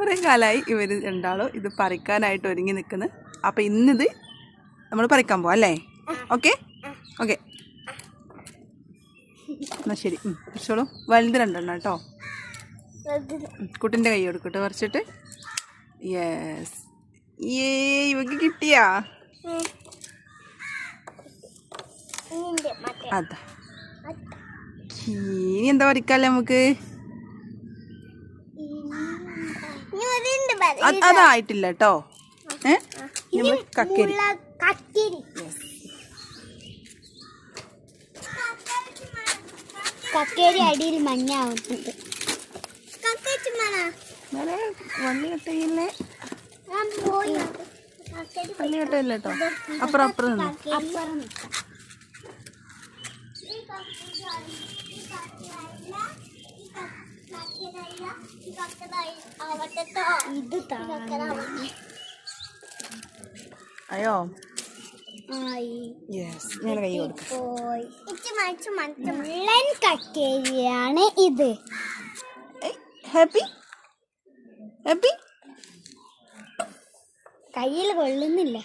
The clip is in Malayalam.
കുറേ കാലമായി ഇവർ രണ്ടാളും ഇത് പറിക്കാനായിട്ട് ഒരുങ്ങി നിൽക്കുന്നു. അപ്പം ഇന്നിത് നമ്മൾ പറിക്കാൻ പോവാം അല്ലേ? ഓക്കെ ഓക്കെ എന്നാൽ ശരി. പറിച്ചോളൂ. വലുത് രണ്ടെണ്ണം കേട്ടോ. കുട്ടിൻ്റെ കൈ കൊടുക്കട്ടെ പറിച്ചിട്ട്. യെസ്. ഇവക്ക് കിട്ടിയാ? അതാ. ഇനി എന്താ പറിക്കാല്ലേ നമുക്ക്? അതായിട്ടില്ല കേട്ടോ. കക്കേരി. കക്കേരി അടിയിൽ മഞ്ഞാവുന്നുണ്ട്. വള്ളി കെട്ടയില്ലേ? വള്ളി കെട്ടയില്ല കേട്ടോ. അപ്പുറം അപ്പുറം നിന്ന് അയ്യോ. ഞാൻ കൈ കൊടുക്കും. കക്കേരിയാണ് ഇത്. Happy happy. കയ്യിൽ കൊള്ളുന്നില്ല.